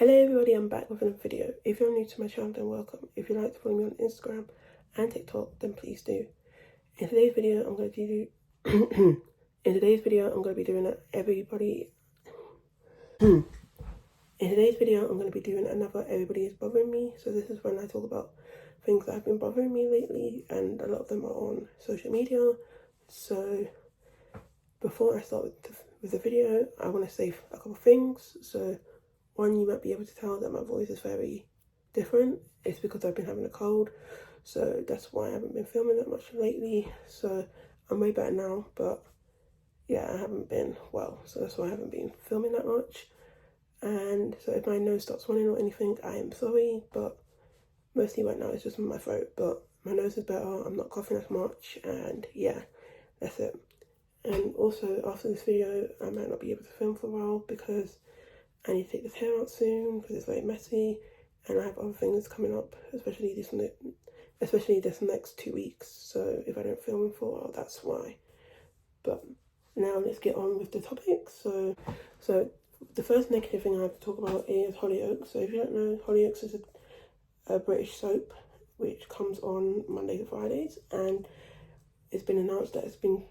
Hello everybody, I'm back with another video. If you're new to my channel, then welcome. If you'd like to follow me on Instagram and TikTok, then please do. In today's video, I'm going to be doing another Everybody is Bothering Me. So this is when I talk about things that have been bothering me lately, and a lot of them are on social media. So before I start with the video, I want to say a couple of things. So one, you might be able to tell that my voice is very different. It's because I've been having a cold, so that's why I haven't been filming that much lately. So I'm way better now, but yeah, I haven't been well, so that's why I haven't been filming that much. And so if my nose starts running or anything, I am sorry, but mostly right now it's just in my throat. But my nose is better, I'm not coughing as much, and yeah, that's it. And also after this video, I might not be able to film for a while because I need to take this hair out soon because it's very messy, and I have other things coming up, especially this next 2 weeks. So if I don't film for a while, that's why. But now let's get on with the topic. So the first negative thing I have to talk about is Hollyoaks. So if you don't know, Hollyoaks is a British soap which comes on Mondays and Fridays, and it's been announced that it's going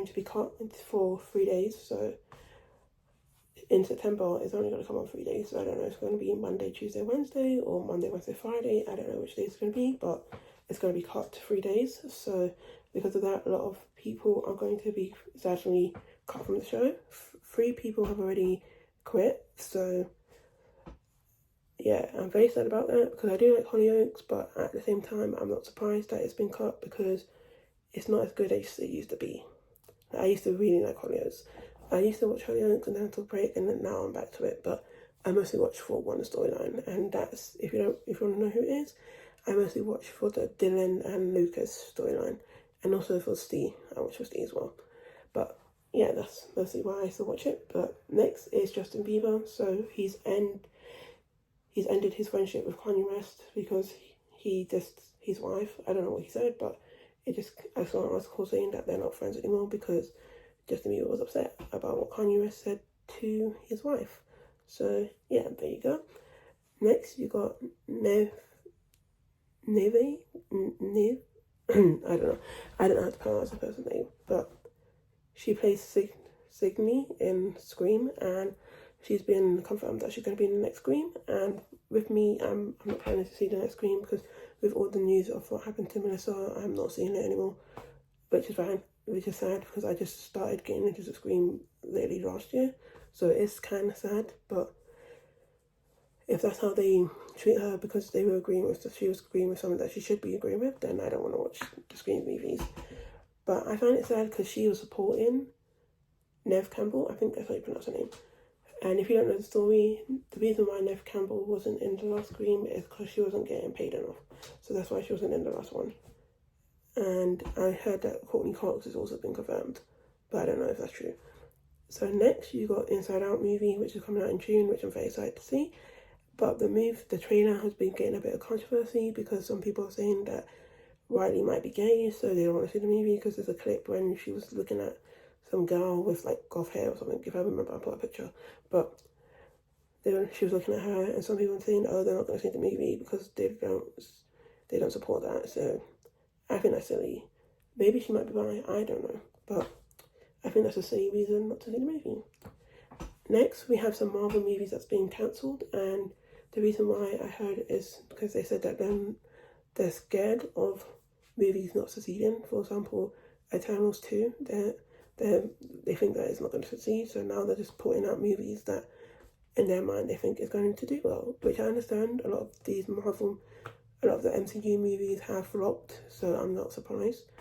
to be cut for 3 days. So in September, it's only going to come on 3 days, so I don't know if it's going to be Monday, Tuesday, Wednesday, or Monday, Wednesday, Friday. I don't know which day it's going to be, but it's going to be cut to 3 days. So because of that, a lot of people are going to be sadly cut from the show. 3 people have already quit, so yeah, I'm very sad about that because I do like Hollyoaks, but at the same time, I'm not surprised that it's been cut because it's not as good as it used to be. I used to really like Hollyoaks. I used to watch Hollyoaks and then took a break, and then now I'm back to it. But I mostly watch for one storyline, and that's if you want to know who it is, I mostly watch for the Dylan and Lucas storyline, and also for Steve. I watch for Steve as well. But yeah, that's mostly why I still watch it. But next is Justin Bieber. So he's ended his friendship with Kanye West because he dissed his wife. I don't know what he said, but I saw an article saying that they're not friends anymore because Justin Bieber was upset about what Kanye West said to his wife. So yeah, there you go. Next, you got Neve. I don't know how to pronounce the person's name, but she plays Signy in Scream, and she's been confirmed that she's going to be in the next Scream. And with me, I'm not planning to see the next Scream because with all the news of what happened to Melissa, I'm not seeing it anymore, which is fine. Which is sad because I just started getting into the Scream literally last year, so it's kind of sad. But if that's how they treat her because she was agreeing with something that she should be agreeing with, then I don't want to watch the Scream movies. But I find it sad because she was supporting Neve Campbell. I think that's how you pronounce her name. And if you don't know the story, the reason why Neve Campbell wasn't in the last Scream is because she wasn't getting paid enough. So that's why she wasn't in the last one. And I heard that Courtney Cox has also been confirmed, but I don't know if that's true. So next, you got Inside Out movie, which is coming out in June, which I'm very excited to see. But the trailer has been getting a bit of controversy because some people are saying that Riley might be gay, so they don't want to see the movie because there's a clip when she was looking at some girl with like goth hair or something. If I remember, I'll put a picture. But she was looking at her, and some people are saying, "Oh, they're not going to see the movie because they don't support that." So I think that's silly. Maybe she might be bi, I don't know. But I think that's a silly reason not to see the movie. Next, we have some Marvel movies that's being cancelled, and the reason why I heard is because they said that they're scared of movies not succeeding. For example, Eternals 2, they think that it's not going to succeed, so now they're just putting out movies that in their mind they think is going to do well, which I understand. A lot of the MCU movies have flopped, so I'm not surprised.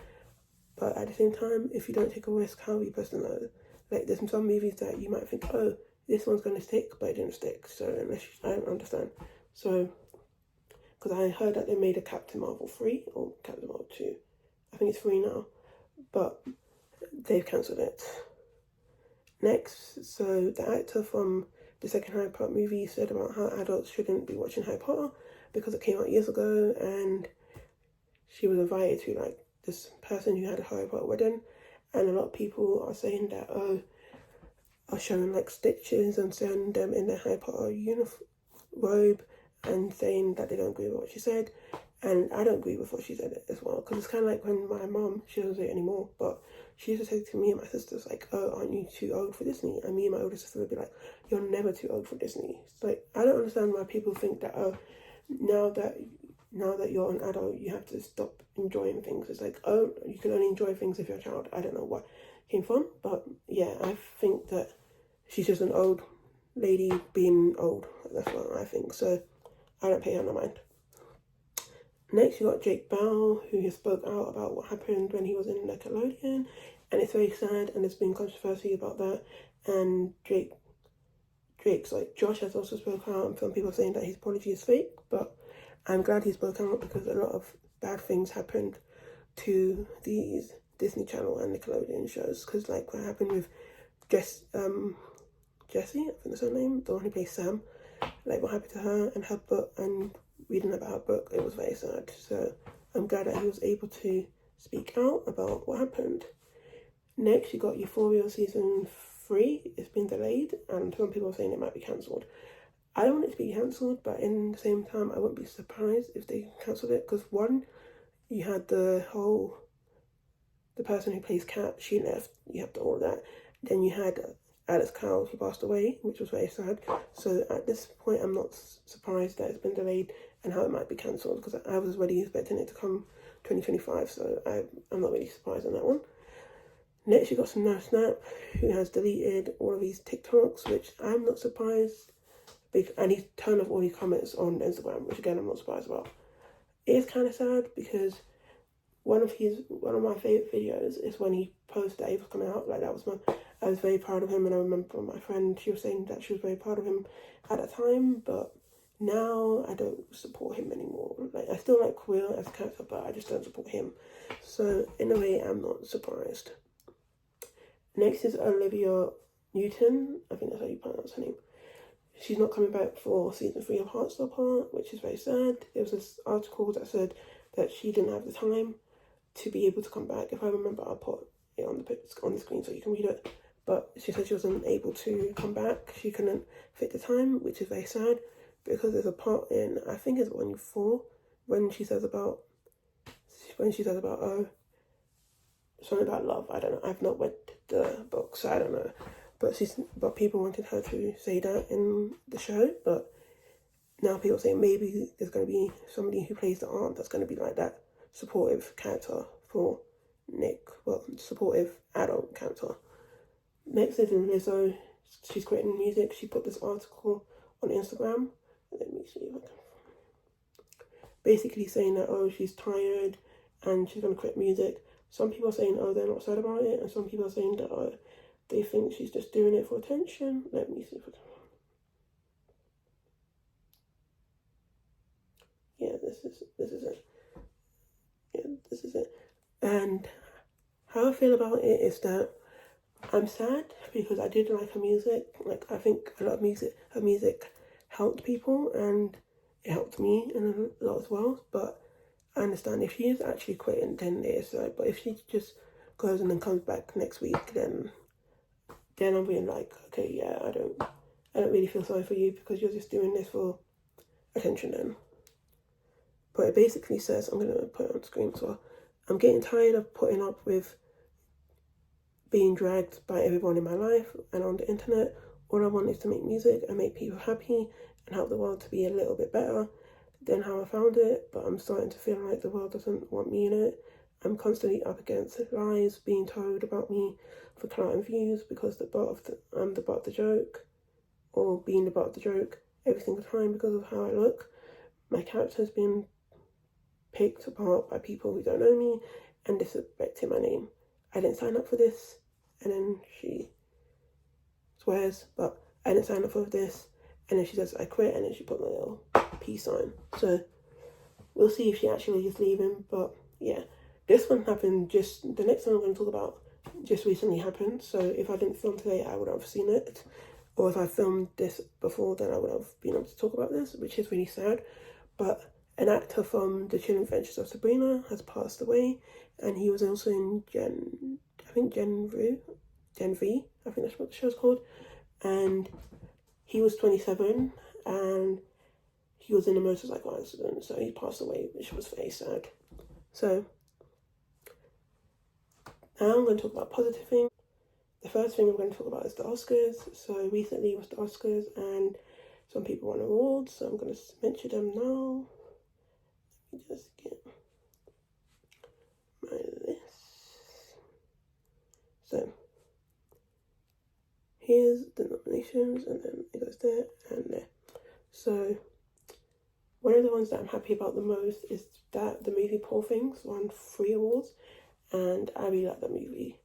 But at the same time, if you don't take a risk, how are you supposed to know? Like, there's some movies that you might think, oh, this one's going to stick, but it didn't stick. So I don't understand. So, because I heard that they made a Captain Marvel 3 or Captain Marvel 2. I think it's 3 now, but they've cancelled it. Next, so the actor from the second Harry Potter movie said about how adults shouldn't be watching Harry Potter because it came out years ago, and she was invited to like this person who had a Harry Potter wedding, and a lot of people are saying that are showing like stitches and showing them in their Harry Potter robe and saying that they don't agree with what she said. And I don't agree with what she said as well, because it's kind of like when my mum, she doesn't do it anymore, but she used to say to me and my sisters, like, oh, aren't you too old for Disney? And me and my older sister would be like, you're never too old for Disney. It's like, I don't understand why people think that, oh, now that you're an adult, you have to stop enjoying things. It's like, oh, you can only enjoy things if you're a child. I don't know what came from, but yeah, I think that she's just an old lady being old. That's what I think. So I don't pay her no mind. Next, you got Jake Bell, who has spoke out about what happened when he was in Nickelodeon, and it's very sad, and there's been controversy about that. And Drake's like Josh has also spoken out, and some people are saying that his apology is fake, but I'm glad he spoke out because a lot of bad things happened to these Disney Channel and Nickelodeon shows. Because like what happened with Jessie, I think that's her name, the one who plays Sam. Like what happened to her and her book, and reading about her book, it was very sad. So I'm glad that he was able to speak out about what happened. Next, you got Euphoria season 3. It's been delayed, and some people are saying it might be cancelled. I don't want it to be cancelled, but in the same time, I wouldn't be surprised if they cancelled it, because one, you had the person who plays Kat, she left. You have all of that. Then you had Alex Cowell, who passed away, which was very sad. So at this point, I'm not surprised that it's been delayed and how it might be cancelled, because I was already expecting it to come 2025, so I'm not really surprised on that one. Next, you got some No Snap, who has deleted all of his TikToks, which I'm not surprised, and he's turned off all his comments on Instagram, which again I'm not surprised about. It is kind of sad because one of my favorite videos is when he posted that he was coming out. Like I was very proud of him, and I remember my friend, she was saying that she was very proud of him at the time, but now I don't support him anymore. Like I still like Will as a character, but I just don't support him. So in a way, I'm not surprised. Next is Olivia Newton. I think that's how you pronounce her name. She's not coming back for season 3 of Heartstopper, which is very sad. There was this article that said that she didn't have the time to be able to come back. If I remember, I'll put it on the screen so you can read it. But she said she wasn't able to come back. She couldn't fit the time, which is very sad, because there's a part in, I think it's 1-4, when she says about oh, something about love. I don't know. I've not read the book, so I don't know. But people wanted her to say that in the show. But now people say maybe there's going to be somebody who plays the aunt that's going to be like that supportive character for Nick. Well, supportive adult character. Next is Lizzo. She's creating music. She put this article on Instagram. Let me see if I can. Basically saying that, oh, she's tired and she's going to quit music. Some people are saying, oh, they're not sad about it. And some people are saying that, oh, they think she's just doing it for attention. Let me see if I can. Yeah, this is it. Yeah, this is it. And how I feel about it is that I'm sad because I did like her music. Like, I think a lot of her music helped people, and it helped me in a lot as well. But I understand if she is actually quitting, then it is sad. But if she just goes and then comes back next week, then I'm being like, okay, yeah, I don't really feel sorry for you because you're just doing this for attention then. But it basically says, I'm going to put it on screen, so I'm getting tired of putting up with being dragged by everyone in my life and on the internet. All I want is to make music and make people happy and help the world to be a little bit better than how I found it, but I'm starting to feel like the world doesn't want me in it. I'm constantly up against lies being told about me for clout and views because I'm the butt of the joke, or being the butt of the joke every single time because of how I look. My character has been picked apart by people who don't know me and disrespecting my name. I didn't sign up for this, and then she swears, but I didn't sign up for this, and then she says I quit, and then she put my little peace sign. So we'll see if she actually is leaving, but yeah. This one happened the next one I'm going to talk about just recently happened, so if I didn't film today, I would have seen it, or if I filmed this before, then I would have been able to talk about this, which is really sad. But an actor from The Chilling Adventures of Sabrina has passed away, and he was also in Gen V, I think that's what the show's called, and he was 27, and he was in a motorcycle accident, so he passed away, which was very sad. So now I'm going to talk about positive things. The first thing I'm going to talk about is the Oscars. So recently was the Oscars, and some people won awards, so I'm going to mention them now. Let me just get my list. So here's the nominations, and then it goes there and there. So one of the ones that I'm happy about the most is that the movie Poor Things won 3 awards, and I really like that movie.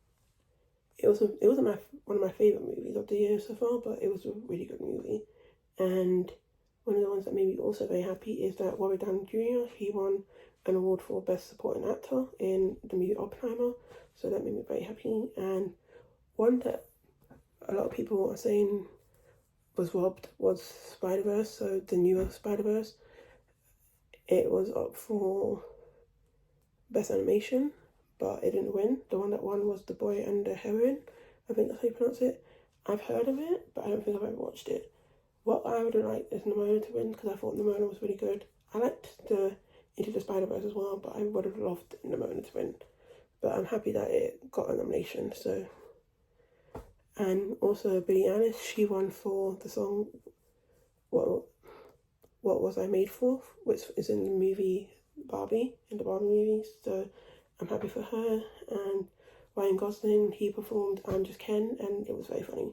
It wasn't one of my favourite movies of the year so far, but it was a really good movie. And one of the ones that made me also very happy is that Robert Downey Jr., he won an award for Best Supporting Actor in the movie Oppenheimer, so that made me very happy. And one that a lot of people are saying was robbed was Spider-Verse, so the newer Spider-Verse. It was up for Best Animation, but it didn't win. The one that won was The Boy and the Heron. I think that's how you pronounce it. I've heard of it, but I don't think I've ever watched it. What I would have liked is Nimona to win, because I thought Nimona was really good. I liked the Into the Spider-Verse as well, but I would have loved Nimona to win. But I'm happy that it got a nomination, so. And also Billie Eilish, she won for the song What Was I Made For, which is in the movie Barbie, in the Barbie movie, so I'm happy for her. And Ryan Gosling, he performed I'm Just Ken, and it was very funny.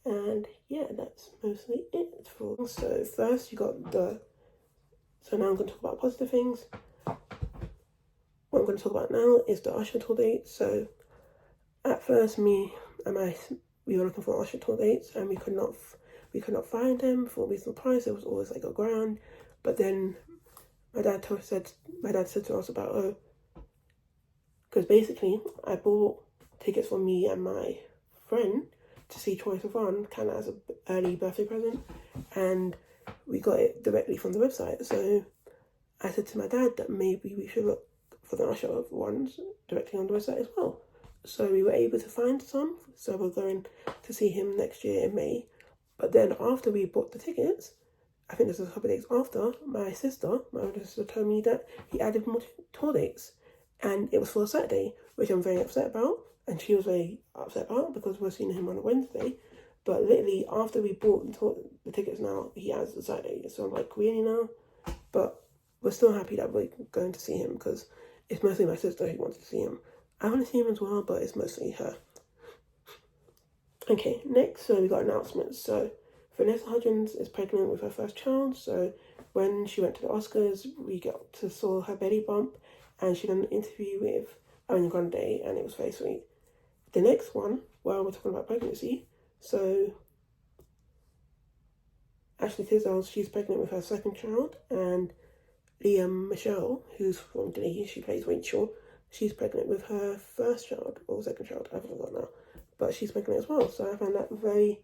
And yeah, that's mostly it for. So first you got so now I'm going to talk about positive things. What I'm going to talk about now is the Usher tour dates. So at first we were looking for Usher tour dates, and we could not find them for a reasonable price. It was always like $1,000. But then my dad said to us about, because basically I bought tickets for me and my friend to see Troye Sivan, kind of as an early birthday present, and we got it directly from the website. So I said to my dad that maybe we should look for the Usher ones directly on the website as well. So we were able to find some, so we're going to see him next year in May. But then after we bought the tickets, I think this was a couple of days after, my older sister told me that he added more tour dates, and it was for a Saturday, which I'm very upset about, and she was very upset about, because we're seeing him on a Wednesday. But literally after we bought the tickets now, he adds the Saturday, so I'm like, really now? But we're still happy that we're going to see him, because it's mostly my sister who wanted to see him. I want to see him as well, but it's mostly her. Okay, next, so we got announcements. So Vanessa Hudgens is pregnant with her first child, so when she went to the Oscars, we got to saw her belly bump, and she did an interview with Ariana Grande, and it was very sweet. The next one, well, we're talking about pregnancy, so Ashley Tisdale, she's pregnant with her second child, and Lea Michele, who's from Glee, she plays Rachel, she's pregnant with her first child, or second child, I forgot now, but she's pregnant as well. So I found that very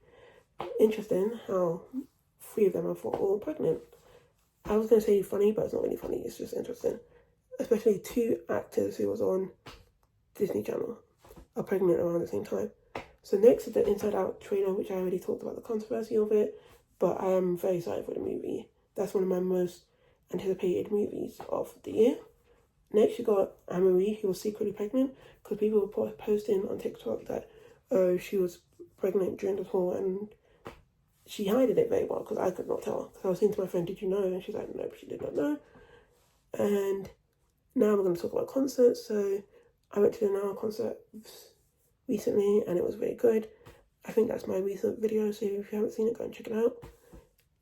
interesting how 3 of them are all pregnant. I was going to say funny, but it's not really funny, it's just interesting. Especially 2 actors who was on Disney Channel are pregnant around the same time. So next is the Inside Out trailer, which I already talked about the controversy of it, but I am very excited for the movie. That's one of my most anticipated movies of the year. Next, you got Anne-Marie, who was secretly pregnant, because people were posting on TikTok that she was pregnant during the tour, and she hided it very well, because I could not tell. Because I was saying to my friend, did you know? And she's like, no, she did not know. And now we're going to talk about concerts. So I went to the Now concert recently, and it was very good. I think that's my recent video, so if you haven't seen it, go and check it out.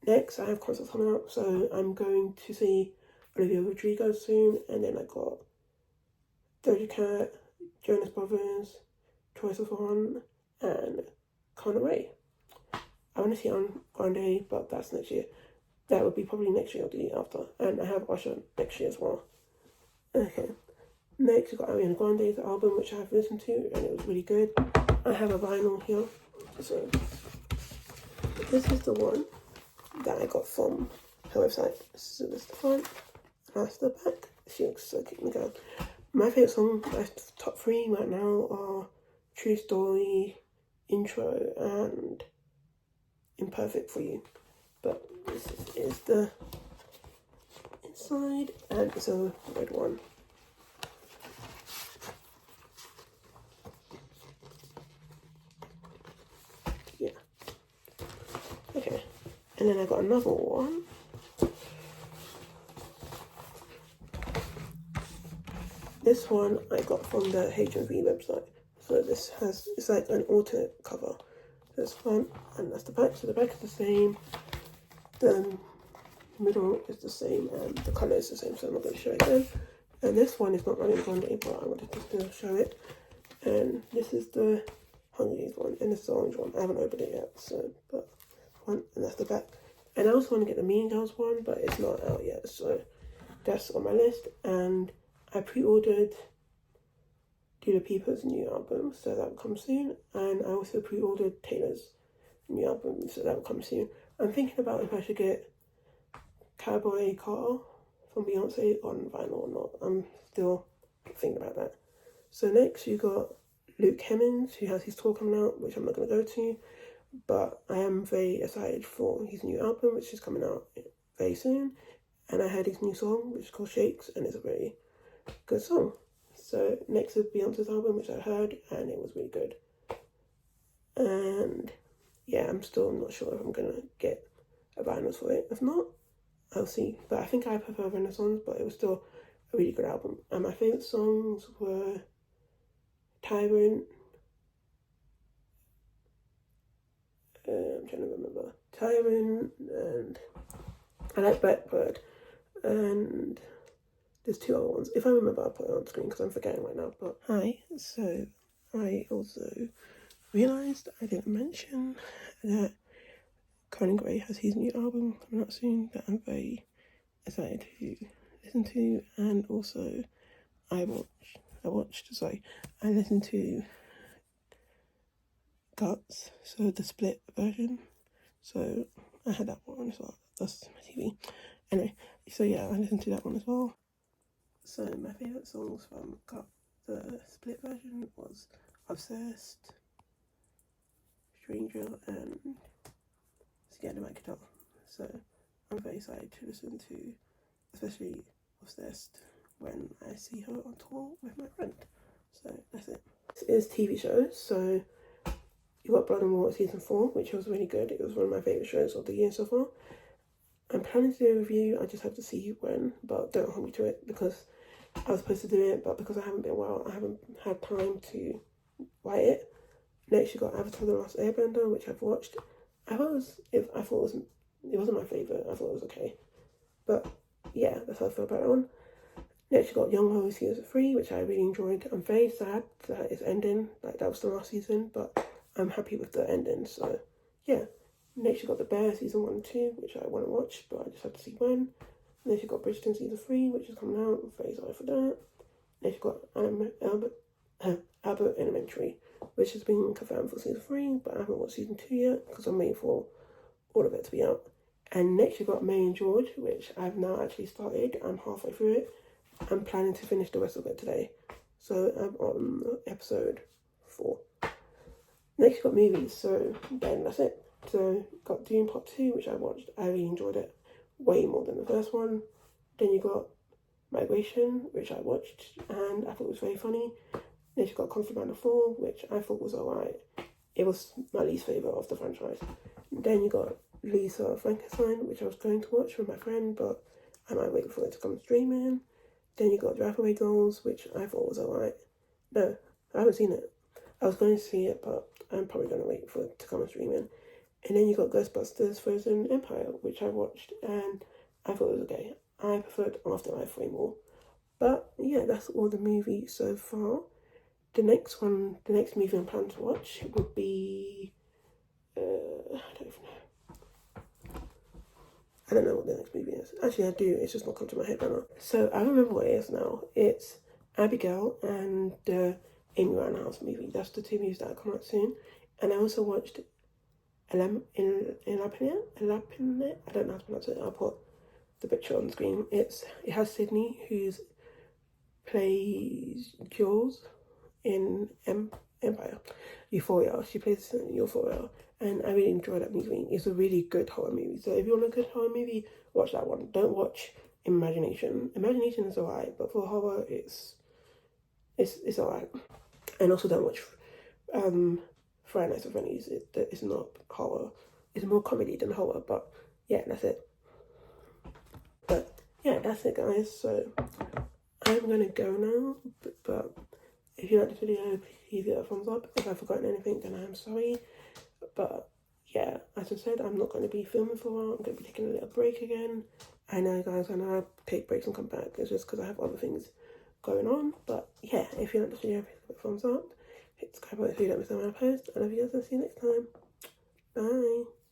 Next, I have concerts coming up, so I'm going to see Olivia Rodrigo soon, and then I got Doja Cat, Jonas Brothers, Troye Sivan, and Conor Ray. I want to see Ariana Grande, but that's next year. That would be probably next year or the year after. And I have Usher next year as well. Okay. Next, we got Ariana Grande's album, which I have listened to, and it was really good. I have a vinyl here. So, this is the one that I got from her website. So this is the front, and that's the back. She looks so cute. Okay. My favourite song, my top 3 right now are True Story, Intro, and Imperfect for You. But this is is the inside, and it's a red one. Yeah. Okay. And then I got another one. This one I got from the HMV website. So this has, it's like an alternate cover. That's front and that's the back. So the back is the same. The middle is the same and the colour is the same. So I'm not going to show it again. And this one is not running Grande, but I wanted to still show it. And this is the Hunger Games one, and this is the orange one. I haven't opened it yet, so but one, and that's the back. And I also want to get the Mean Girls one, but it's not out yet, so that's on my list. And I pre-ordered Dua Lipa's new album, so that will come soon. And I also pre-ordered Taylor's new album, so that will come soon. I'm thinking about if I should get Cowboy Carter from Beyonce on vinyl or not. I'm still thinking about that. So next you got Luke Hemmings, who has his tour coming out, which I'm not going to go to, but I am very excited for his new album, which is coming out very soon. And I heard his new song, which is called Shakes, and it's a very good song. So next is Beyonce's album, which I heard, and it was really good. And yeah, I'm still not sure if I'm going to get a vinyl for it. If not, I'll see. But I think I prefer Renaissance, but it was still a really good album. And my favourite songs were Tyrant, I'm trying to remember, Tyrant, and I like Blackbird, and there's two other ones. If I remember, I'll put it on screen because I'm forgetting right now. But hi, so I also realised I didn't mention that Conan Gray has his new album coming out soon that I'm very excited to listen to. And also I listened to Guts, so the split version, so I had that one as well. That's my TV. Anyway, so yeah, I listened to that one as well. So my favourite songs from Guts, the split version, was Obsessed, Stranger, and Scared of My Guitar. So I'm very excited to listen to, especially Obsessed, when I see her on tour with my friend. So that's it. This is TV shows, so you got Blood and Water season 4, which was really good. It was one of my favourite shows of the year so far. I'm planning to do a review, I just have to see when, but don't hold me to it because I was supposed to do it, but because I haven't been well, I haven't had time to write it. Next you got Avatar The Last Airbender, which I've watched. It wasn't my favourite, I thought it was okay. But yeah, that's how I feel about that one. Next you got Young Ho season 3, which I really enjoyed. I'm very sad that it's ending, like that was the last season, but I'm happy with the ending, so yeah. Next you got The Bear season 1 and 2, which I want to watch, but I just have to see when. Next you got Bridgerton season 3, which is coming out. I'm very sorry for that. Next you got Abbott Elementary, which has been confirmed for season 3, but I haven't watched season 2 yet because I'm waiting for all of it to be out. And next you got May and George, which I've now actually started. I'm halfway through it. I'm planning to finish the rest of it today. So I'm on episode 4. Next you got movies, so then that's it. So got Dune Part 2, which I watched. I really enjoyed it way more than the first one. Then you got Migration, which I watched and I thought was very funny. Then you got Contraband 4, which I thought was alright. It was my least favourite of the franchise. Then you got Lisa Frankenstein, which I was going to watch with my friend, but I might wait for it to come streaming. Then you got Drive Away Girls, which I thought was alright. No, I haven't seen it. I was going to see it, but I'm probably going to wait for it to come streaming. And then you got Ghostbusters Frozen Empire, which I watched, and I thought it was okay. I preferred Afterlife way more. But yeah, that's all the movies so far. The next movie I'm planning to watch would be, I don't know what the next movie is. Actually, I do. It's just not come to my head right now. So I remember what it is now. It's Abigail and the Amy Winehouse movie. That's the two movies that come out soon. And I also watched Elapine. I don't know how to pronounce it. I'll put the picture on the screen. It has Sydney, who plays Jules in Empire. Euphoria. She plays Euphoria. and I really enjoyed that movie. It's a really good horror movie. So if you want a good horror movie, watch that one. Don't watch Imagination. Imagination is alright, but for horror, it's alright. And also don't watch Friday Nights at Freddy's. It's not horror. It's more comedy than horror. But yeah, that's it. But yeah, that's it, guys. So I'm gonna go now. But if you like this video, please give it a thumbs up. If I've forgotten anything, then I'm sorry. But yeah, as I said, I'm not going to be filming for a while. I'm going to be taking a little break again. I know, guys, I know I take breaks and come back. It's just because I have other things going on. But yeah, if you like this video, please give it a thumbs up. Hit subscribe button so you don't miss out on my post. I love you guys. I'll see you next time. Bye.